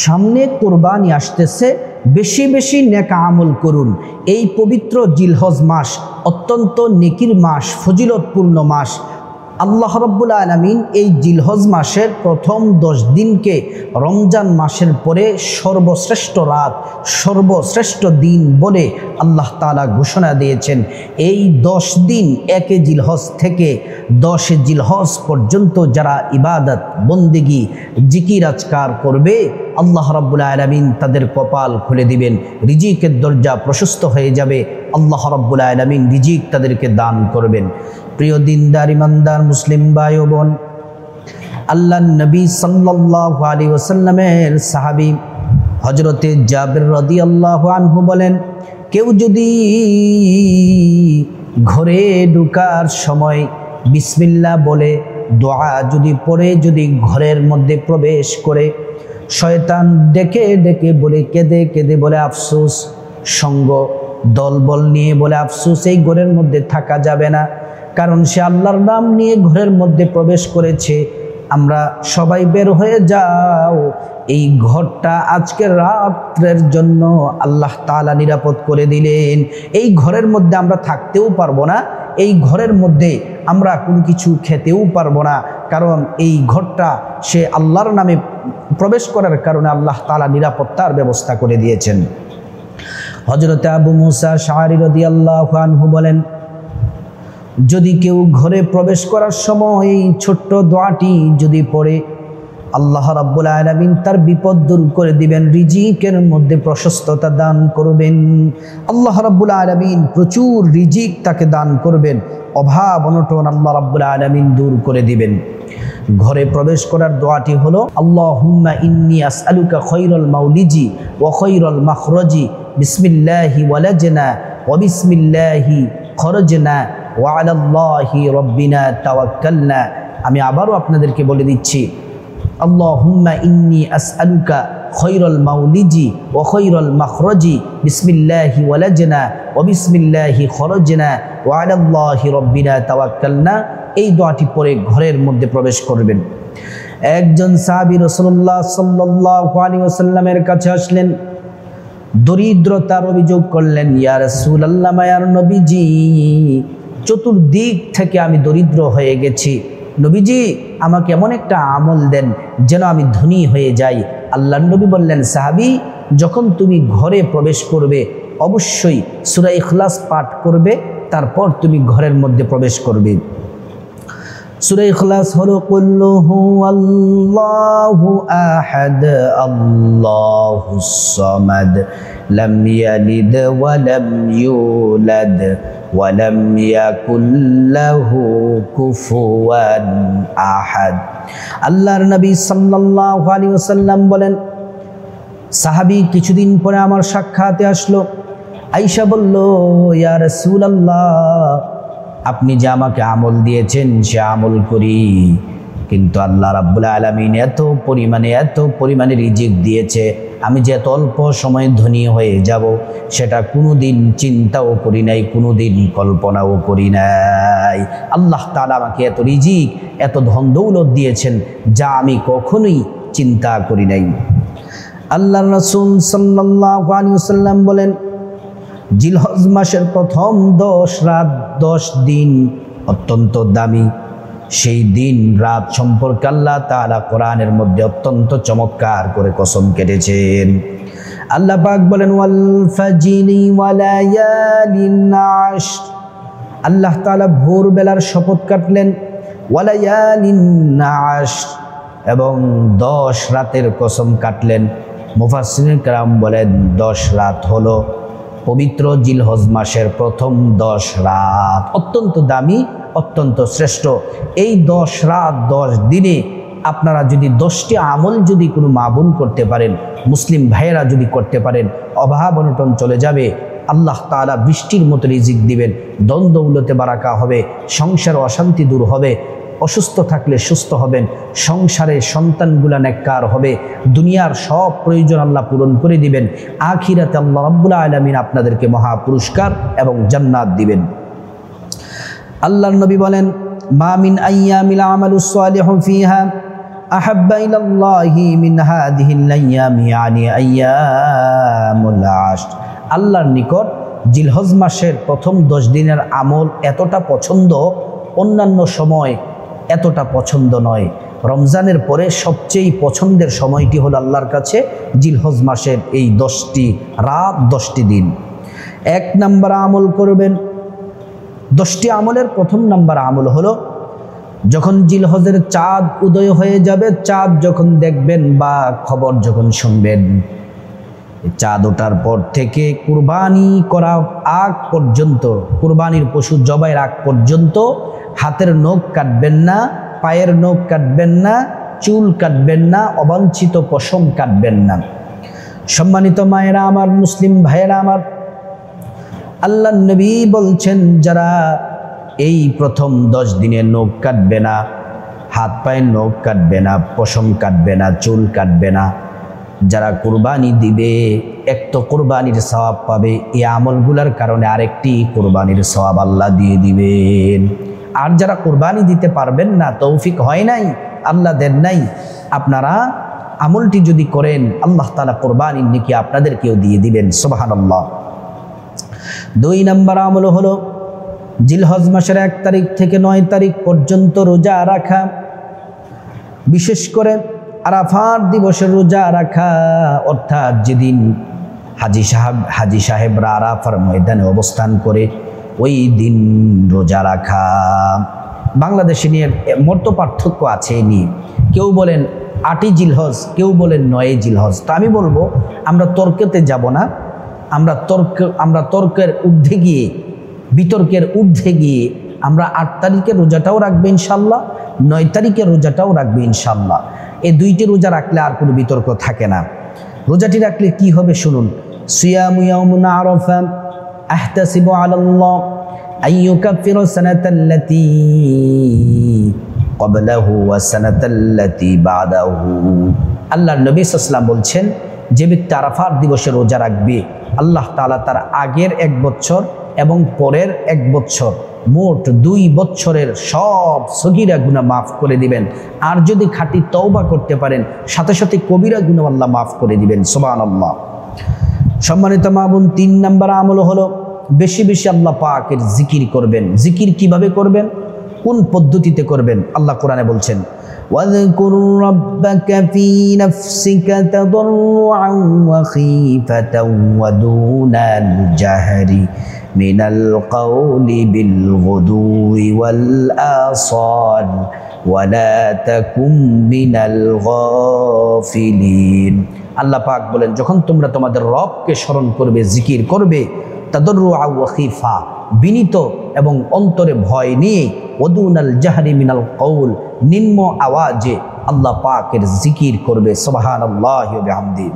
সামনে কোরবানি আসতেছে, বেশি বেশি নেক আমল করুন। এই পবিত্র জিলহজ মাস অত্যন্ত নেকির মাস, ফজিলতপূর্ণ মাস। আল্লাহ রাব্বুল আলামিন এই জিলহজ মাসের প্রথম 10 দিনকে রমজান মাসের পরে সর্বশ্রেষ্ঠ রাত, সর্বশ্রেষ্ঠ দিন বলে আল্লাহ তাআলা ঘোষণা দিয়েছেন। এই 10 দিন 1 জিলহজ থেকে 10 জিলহজ পর্যন্ত যারা ইবাদত, বন্দেগী, জিকির আজকার করবে, আল্লাহ রাব্বুল আলামিন তাদের কপাল খুলে দিবেন, রিজিকের দরজা প্রশস্ত হয়ে যাবে। আল্লাহ রাব্বুল আলামিন রিজিক তাদেরকে দান করবেন। প্রিয় দিনদার ইমানদার মুসলিম ভাই ও বোন, আল্লাহর নবী সাল্লাল্লাহু আলাইহি ওয়াসাল্লামের সাহাবী হযরতে জাবের রাদিয়াল্লাহু আনহু বলেন, কেউ যদি ঘরে ঢোকার সময় বিসমিল্লাহ বলে দোয়া যদি পড়ে যদি ঘরের মধ্যে প্রবেশ করে, শয়তান ডেকে ডেকে বলে, কেঁদে কেঁদে বলে আফসোস, সঙ্গ দলবল নিয়ে বলে আফসোস, এই ঘরের মধ্যে থাকা যাবে না, কারণ সে আল্লাহর নাম নিয়ে ঘরের মধ্যে প্রবেশ করেছে। আমরা সবাই বের হয়ে যাও, এই ঘরটা আজকের রাত্রের জন্য আল্লাহ তাআলা নিরাপদ করে দিলেন। এই ঘরের মধ্যে আমরা থাকতেও পারবো না, এই ঘরের মধ্যে আমরা কোনো কিছু খেতেও পারবো না, কারণ এই ঘরটা সে আল্লাহর নামে প্রবেশ করার কারণে আল্লাহ তাআলা নিরাপত্তার ব্যবস্থা করে দিয়েছেন। হযরত আবু মুসা আশআরী রাদিয়াল্লাহু আনহু বলেন, যদি কেউ ঘরে প্রবেশ করার সময় এই ছোট্ট দোয়াটি যদি পড়ে, আল্লাহ রাব্বুল আলামিন তার বিপদ দূর করে দিবেন, রিজিকের মধ্যে প্রশস্ততা দান করবেন। আল্লাহ রাব্বুল আলামিন প্রচুর রিজিক তাকে দান করবেন, অভাব অনটন আল্লাহ রাব্বুল আলামিন দূর করে দিবেন। ঘরে প্রবেশ করার দোয়াটি হলো, আল্লাহুম্মা ইন্নী আসআলুকা খায়রাল মাউলিজি ওয়া খায়রাল মাখরাজি বিসমিল্লাহি ওয়ালাজনা ওয়া বিসমিল্লাহি খরজনা ওয়া আলাল্লাহি রাব্বিনা তাওয়াক্কালনা। আমি আবারও আপনাদেরকে বলে দিচ্ছি, আল্লাহুম্মা ইন্নী আসআলুকা খায়রাল মাউলিজি ওয়া খায়রাল মাখরাজি বিসমিল্লাহি ওয়ালাজনা ওয়া বিসমিল্লাহি খরজনা ওয়া আলাল্লাহি রাব্বিনা তাওয়াক্কালনা। এই দোয়াটি পড়ে ঘরের মধ্যে প্রবেশ করবেন। একজন সাহাবী রাসূলুল্লাহ সাল্লাল্লাহু আলাইহি ওয়াসাল্লামের কাছে আসলেন, দরিদ্রতার অভিযোগ করলেন, ইয়া রাসূলুল্লাহ, মায়ার নবীজি, চতুর্দিক থেকে আমি দরিদ্র হয়ে গেছি, নবীজি আমাকে এমন একটা আমল দেন যেন আমি ধনী হয়ে যাই। আল্লাহর নবী বললেন, সাহাবী, যখন তুমি ঘরে প্রবেশ করবে অবশ্যই সূরা ইখলাস পাঠ করবে, তারপর তুমি ঘরের মধ্যে প্রবেশ করবে। সূরা ইখলাস হলো কুল হুয়াল্লাহু আহাদ আল্লাহুস সামাদ লাম ইয়ালিদ ওয়া লাম ইউলাদ ওয়া লাম ইয়াকুল লাহু কুফুয়ান আহাদ। আল্লাহর নবী সাল্লাল্লাহু আলাইহি ওয়াসাল্লাম বলেন, সাহাবী কিছুদিন পরে আমার সাক্ষাতে আসলো, আয়েশা বলল, ইয়া রাসূলুল্লাহ, আপনি যে আমাকে আমল দিয়েছেন সে আমল করি, কিন্তু আল্লাহ রাব্বুল আলামিন এত পরিমাণে রিজিক দিয়েছে, আমি যে এত অল্প সময়ে ধনী হয়ে যাব সেটা কোনোদিন চিন্তাও করি নাই, কোনোদিন কল্পনাও করি নাই। আল্লাহ তাআলা আমাকে এত রিজিক, এত ধন দৌলত দিয়েছেন যা আমি কখনোই চিন্তা করি নাই। আল্লাহর রাসূল সাল্লাল্লাহু আলাইহি ওয়াসাল্লাম বলেন, জিলহজ মাসের প্রথম 10 রাত 10 দিন অত্যন্ত দামি। সেই দিন রাত সম্পর্কে আল্লাহ তাআলা কোরআনের মধ্যে অত্যন্ত চমৎকার করে কসম কেটেছেন। আল্লাহ পাক বলেন, ওয়াল ফাজরি ওয়া লায়ালিন আশর, আল্লাহ তাআলা ভোরবেলার শপথ কাটলেন, ওয়া লায়ালিন আশর, এবং 10 রাতের কসম কাটলেন। মুফাসসিরিন কেরাম বলেন 10 রাত হলো পবিত্র জিলহজ মাসের প্রথম 10 রাত, অত্যন্ত দামি, অত্যন্ত শ্রেষ্ঠ। এই 10 রাত 10 দিনে আপনারা যদি 10টি আমল যদি কোনো মা বোন করতে পারেন, মুসলিম ভাইয়েরা যদি করতে পারেন, অভাব অনটন চলে যাবে। আল্লাহ তাআলা বৃষ্টির মতো রিজিক দিবেন, ধন দৌলতে বারাকা হবে, সংসারে অশান্তি দূর হবে, অসুস্থ থাকলে সুস্থ হবেন, সংসারে সন্তানগুলা নেককার হবে, দুনিয়ার সব প্রয়োজন আল্লাহ পূরণ করে দিবেন, আখিরাতে আল্লাহ রাব্বুল আলামিন আপনাদেরকে মহা পুরস্কার এবং জান্নাত দিবেন। আল্লাহর নবী বলেন, মা মিন আইয়ামিল আমালুস সালিহু ফিহা আহাব্বা ইলাল্লাহি মিন হাযিহিল আইয়াম ইয়ানি আইয়ামুল আশর। আল্লাহর নিকট জিলহজ মাসের প্রথম 10 দিনের আমল এতটা পছন্দ, অন্যান্য সময় এতটা পছন্দ নয়। রমজানের পরে সবচেয়ে পছন্দের সময়টি হলো আল্লাহর কাছে জিলহজ মাসের এই 10টি রাত, 10টি দিন। 1 নম্বর আমল করবেন। 10টি আমলের প্রথম নম্বর আমল হলো যখন জিলহজের চাঁদ উদয় হয়ে যাবে, চাঁদ যখন দেখবেন বা খবর যখন শুনবেন, চাঁদ ওঠার পর থেকে কুরবানি করা আগ পর্যন্ত, কুরবানির পশু জবাইয়ের আগ পর্যন্ত হাতের নখ কাটবেন না, পায়ের নখ কাটবেন না, চুল কাটবেন না, অবাঞ্ছিত পশম কাটবেন না। সম্মানিত মায়েরা আমার, মুসলিম ভাইয়েরা আমার, আল্লাহর নবী বলছেন যারা এই প্রথম 10 দিনে নখ কাটবে না, হাত পায়ের নখ কাটবে না, পশম কাটবে না, চুল কাটবে না, যারা কুরবানি দিবে এক তো কুরবানির সওয়াব পাবে, এই আমলগুলোর কারণে আরেকটি কুরবানির সওয়াব আল্লাহ দিয়ে দিবেন। আর যারা কুরবানি দিতে পারবেন না, তৌফিক হয় নাই, আল্লাহ দেন নাই, আপনারা আমলটি যদি করেন আল্লাহ তাআলা কুরবানির নেকি আপনাদেরকেও দিয়ে দিবেন। সুবহানাল্লাহ। 2 নম্বর আমল হলো জিলহজ মাসের 1 তারিখ থেকে 9 তারিখ পর্যন্ত রোজা রাখা, বিশেষ করে আরাফাত দিবসের রোজা রাখা, অর্থাৎ যেদিন হাজি সাহেবরা আরাফার ময়দানে অবস্থান করে ওই দিন রোজা রাখা। বাংলাদেশে নিয়ে মত পার্থক্য আছে এই নিয়ে, কেউ বলেন 8ই জিলহজ, কেউ বলেন 9ই জিলহজ। তো আমি বলবো আমরা তর্কেতে যাব না, আমরা তর্কের ঊর্ধ্বে গিয়ে, বিতর্কের ঊর্ধ্বে গিয়ে আমরা 8 তারিখের রোজাটাও রাখবো ইনশাল্লাহ, 9 তারিখের রোজাটাও রাখবো ইনশাল্লাহ। এই 2টি রোজা রাখলে আর কোনো বিতর্ক থাকে না। রোজাটি রাখলে কি হবে শুনুন। সিয়ামু ইয়াউমিন আরাফা আহতাসিবু আলাল্লাহ আইয়ুকাফিরু সানাতাল্লাতী ক্বাবলাহু ওয়া সানাতাল্লাতী বাদাহু। আল্লাহর নবী সাল্লাল্লাহু আলাইহি ওয়াসাল্লাম বলছেন, যে ব্যক্তি আরাফাত দিবসে রোজা রাখবে আল্লাহ তাআলা তার আগের 1 বছর এবং পরের 1 বছর, মোট 2 বছরের সব সগীরা গুনাহ মাফ করে দিবেন। আর যদি খাঁটি তওবা করতে পারেন, সাথে সাথে কবিরা গুনাহ আল্লাহ মাফ করে দিবেন। সুবহানাল্লাহ। সম্মানিত মা বোন, 3 নম্বর আমল হলো বেশি বেশি আল্লাহ পাকের জিকির করবেন। জিকির কিভাবে করবেন, কোন পদ্ধতিতে করবেন? আল্লাহ কোরআনে বলছেন, واذكر ربك في نفسك تضرعا وخيفة ودون الجهر من القول بالغدو والآصال ولا تكن من الغافلين। আল্লাহ পাক বলেন, যখন তোমরা তোমাদের রবকে স্মরণ করবে, জিকির করবে, তাদররুআ ওয়া খিফা, বিনীত এবং অন্তরে ভয় নিয়ে, ওয়াদুনাল জাহরি মিনাল কওল, নিম্ন আওয়াজে আল্লাহ পাকের জিকির করবে। সুবহানাল্লাহি ওয়া বিহামদিহি।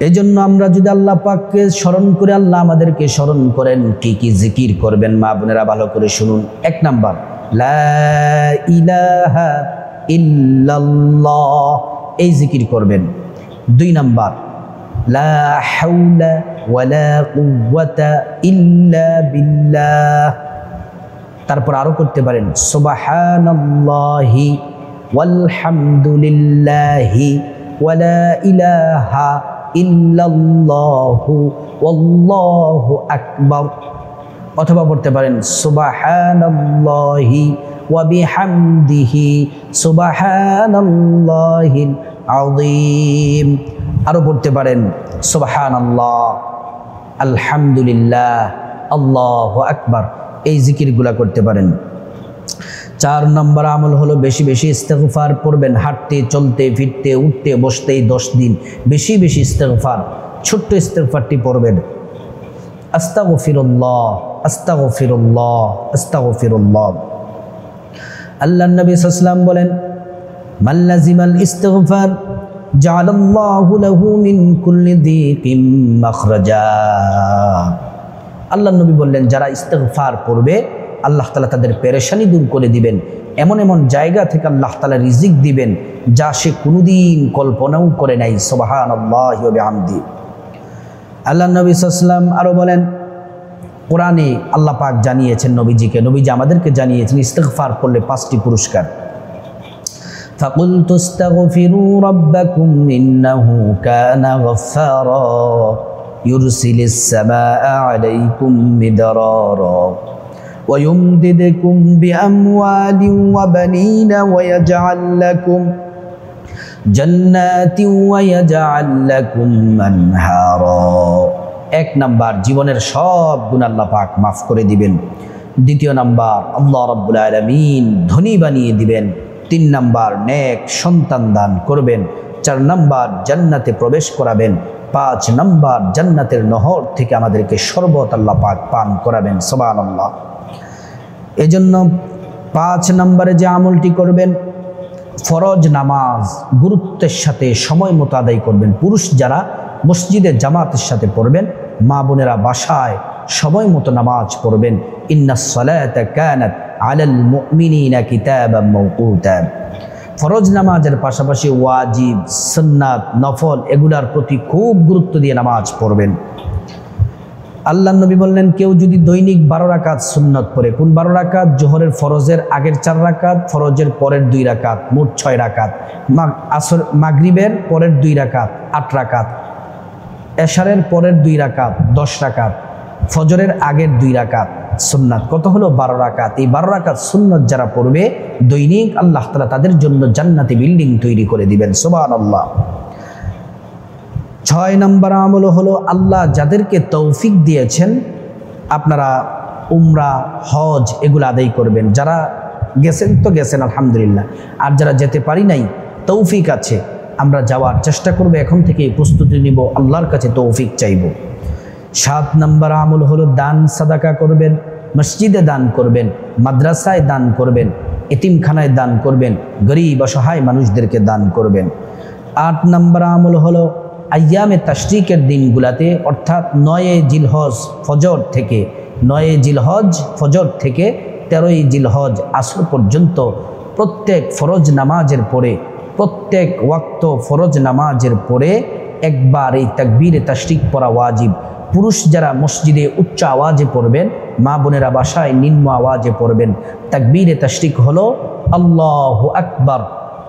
এজন্য আমরা যদি আল্লাহ পাককে স্মরণ করে, আল্লাহ আমাদেরকে স্মরণ করেন, কি কি জিকির করবেন মা বোনেরা ভালো করে শুনুন। 1 নাম্বার লা ইলাহা ইল্লাল্লাহ, এই জিকির করবেন। 2 নাম্বার লা হাওলা ওয়ালা কুওয়াতা ইল্লা বিল্লাহ। তারপর আরো করতে পারেন সুবহানাল্লাহি ওয়ালহামদুলিল্লাহি ওয়ালা ইলাহা ইল্লাল্লাহু ওয়াল্লাহু আকবার। অথবা পড়তে পারেন সুবহানাল্লাহি ওয়া বিহামদিহি সুবহানাল্লাহিল আযীম। আরো পড়তে পারেন সুবহানাল্লাহ, আলহামদুলিল্লাহ, আল্লাহু আকবার। এই জিকিরগুলা করতে পারেন। 4 নম্বর আমল হলো বেশি বেশি ইস্তেগফার পড়বেন। হাঁটতে, চলতে, ফিরতে, উঠতে, বসতে 10 দিন বেশি বেশি ইস্তেগফার, ছোট্ট ইস্তেগফারটি পড়বেন। আস্তাগফিরুল্লাহ, আস্তাগফিরুল্লাহ, আস্তাগফিরুল্লাহ। আল্লাহর নবী সাল্লাল্লাহু আলাইহি ওয়াসাল্লাম বলেন, মান লাজিমাল ইস্তিগফার জাআলাল্লাহু লাহু মিন কুল্লি যিকিম মাখরাজা। আল্লাহর নবী বললেন, যারা ইস্তিগফার পড়বে আল্লাহ তাআলা তাদের পেরেশানি দূর করে দিবেন। এমন এমন জায়গা থেকে আল্লাহ তাআলা রিজিক দিবেন যা সে কোনোদিন কল্পনাও করে নাই। সুবহানাল্লাহি ওয়া বিহামদিহি। আল্লাহর নবী সাল্লাল্লাহু আলাইহি ওয়াসাল্লাম আরো বলেন, কোরআনে আল্লাহ পাক জানিয়েছেন নবীজিকে, নবীজি আমাদেরকে জানিয়েছেন ইস্তিগফার করলে 5টি পুরস্কার। فقلت استغفروا ربكم إنه كان غفارا يرسل السماء عليكم مدرارا ويمددكم بأموال وبنين ويجعل لكم جنات ويجعل لكم أنهارا। এক নাম্বার জীবনের সব গুনাহ আল্লাহ পাক মাফ করে দিবেন। দ্বিতীয় নাম্বার আল্লাহ রাব্বুল আলামিন ধনী বানিয়ে দিবেন। 3 নাম্বার নেক সন্তান দান করবেন। 4 নাম্বার জান্নাতে প্রবেশ করাবেন। 5 নাম্বার জান্নাতের নহর থেকে আমাদেরকে শরবত আল্লাহ পাক পান করাবেন। সুবহানাল্লাহ। এজন্য 5 নম্বরে যে আমলটি করবেন, ফরজ নামাজ গুরুত্বের সাথে সময় মতো আদায় করবেন। পুরুষ যারা মসজিদে জামাতের সাথে পড়বেন, মা বোনেরা বাসায় সময় মতো নামাজ পড়বেন। ইন্নাস সালাতা কানাত আলাল মুমিনিনা কিতাবাম মাওকুতা। ফরজ নামাজের পাশাপাশি ওয়াজিব, সুন্নাত, নফল এগুলার প্রতি খুব গুরুত্ব দিয়ে নামাজ পড়বেন। আল্লাহর নবী বললেন, কেউ যদি দৈনিক 12 রাকাত সুন্নত পড়ে, কোন 12 রাকাত? জোহরের ফরজের আগের 4 রাকাত, ফরজের পরের 2 রাকাত, মোট 6 রাকাত, আসর মাগরিবের পরের 2 রাকাত 8 রাকাত, এশারের পরের 2 রাকাত 10 রাকাত, ফজরের আগের 2 রাকাত সুন্নাত, কত হলো? 12 রাকাত। এই 12 রাকাত সুন্নত যারা পড়বে দৈনিক, আল্লাহ তাআলা তাদের জন্য জান্নাতি বিল্ডিং তৈরি করে দিবেন। সুবহানাল্লাহ। 6 নম্বর আমল হলো, আল্লাহ যাদেরকে তৌফিক দিয়েছেন আপনারা উমরা, হজ এগুলো আদায় করবেন। যারা গেছেন তো গেছেন আলহামদুলিল্লাহ, আর যারা যেতে পারি নাই তৌফিক আছে, আমরা যাওয়ার চেষ্টা করব, এখন থেকে প্রস্তুতি নিব, আল্লাহর কাছে তৌফিক চাইব। 7 নম্বর আমল হলো দান সাদাকা করবেন, মসজিদে দান করবেন, মাদ্রাসায় দান করবেন, এতিমখানায় দান করবেন, গরিব অসহায় মানুষদেরকে দান করবেন। 8 নম্বর আমল হলো আইয়ামে তাশরিকের দিনগুলাতে, অর্থাৎ 9 জিলহজ ফজর থেকে 9 জিলহজ ফজর থেকে 13 জিলহজ আসর পর্যন্ত প্রত্যেক ফরজ নামাজের পরে, প্রত্যেক ওয়াক্ত ফরজ নামাজের পরে একবার এই তাকবীরে তাশরিক পড়া ওয়াজিব। পুরুষ যারা মসজিদে উচ্চ আওয়াজে পড়বেন, মা বোনেরা বাসায় নিম্ন আওয়াজে পড়বেন। তাকবীরে তাশরিক হলো আল্লাহু আকবার,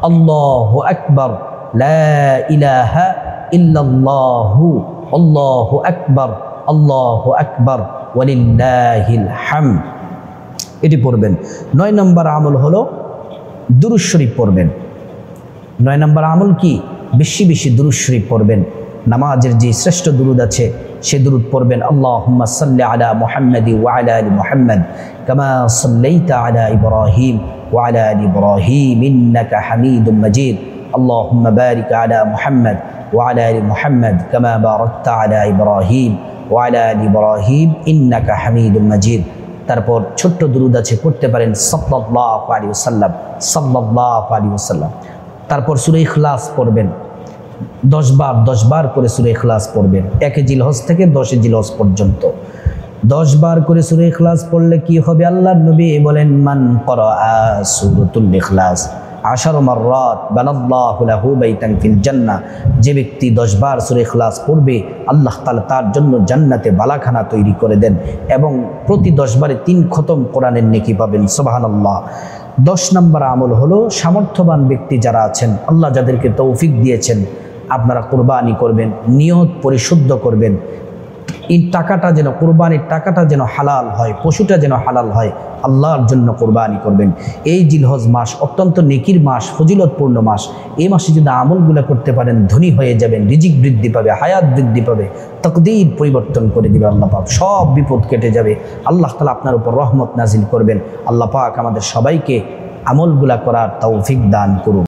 আল্লাহু আকবার, লা ইলাহা ইল্লাল্লাহু, আল্লাহু আকবার, আল্লাহু আকবার, ওয়ালিল্লাহিল হামদ, এটি পড়বেন। 9 নম্বর আমল হলো দুরূদ শরীফ পড়বেন। 9 নম্বর আমল কি? বেশি বেশি দুরূদ শরীফ পড়বেন। নামাজের যে শ্রেষ্ঠ দুরূদ আছে সে দুরূদ পড়বেন। আল্লাহুম্মা সাল্লি আলা মুহাম্মাদি ওয়া আলা আলি মুহাম্মাদ কামা সাল্লাইতা আলা ইব্রাহিম ওয়া আলা আলি ইব্রাহিম ইন্নাকা হামিদুম মাজিদ। আল্লাহুম্মা বারিক আলা মুহাম্মাদ ওয়া আলা আলি মুহাম্মাদ কামা বারাকতা আলা ইব্রাহিম ওয়া আলা আলি ইব্রাহিম ইন্নাকা হামিদুম মাজিদ। তারপর ছোট্ট দুরূদ আছে, পড়তে পারেন সাল্লাল্লাহু আলাইহি ওয়াসাল্লাম, সাল্লাল্লাহু আলাইহি ওয়াসাল্লাম। তারপর সূরা ইখলাস পড়বেন 10 বার করে সূরা ইখলাস পড়বেন। 1 জিলহজ থেকে 10 জিলহজ পর্যন্ত 10 বার করে সূরা ইখলাস পড়লে কি হবে? আল্লাহর নবী বলেন, মান ক্বারাআ সূরাতুল ইখলাস 10 মাররাত বানাল্লাহু লাহু বাইতান ফিল জান্নাহ। যে ব্যক্তি 10 বার সূরা ইখলাস পড়বে, আল্লাহ তাআলা তার জন্য জান্নাতে বালাখানা তৈরি করে দেন এবং প্রতি 10 বারে 3 খতম কোরআনের নেকি পাবেন। সুবহানাল্লাহ। 10 নম্বর আমল হলো, সামর্থ্যবান ব্যক্তি যারা আছেন, আল্লাহ যাদেরকে তৌফিক দিয়েছেন, আপনারা কুরবানি করবেন, নিয়ত পরিশুদ্ধ করবেন। এই টাকাটা যেন, কুরবানির টাকাটা যেন হালাল হয়, পশুটা যেন হালাল হয়, আল্লাহর জন্য কুরবানি করবেন। এই জিলহজ মাস অত্যন্ত নেকির মাস, ফজিলতপূর্ণ মাস। এই মাসে যদি আমলগুলো করতে পারেন, ধনী হয়ে যাবেন, রিজিক বৃদ্ধি পাবে, হায়াত বৃদ্ধি পাবে, তাকদীর পরিবর্তন করে দিবে আল্লাহ পাক, সব বিপদ কেটে যাবে। আল্লাহ তাআলা আপনার উপর রহমত নাজিল করবেন। আল্লাহ পাক আমাদের সবাইকে আমলগুলা করার তৌফিক দান করুন।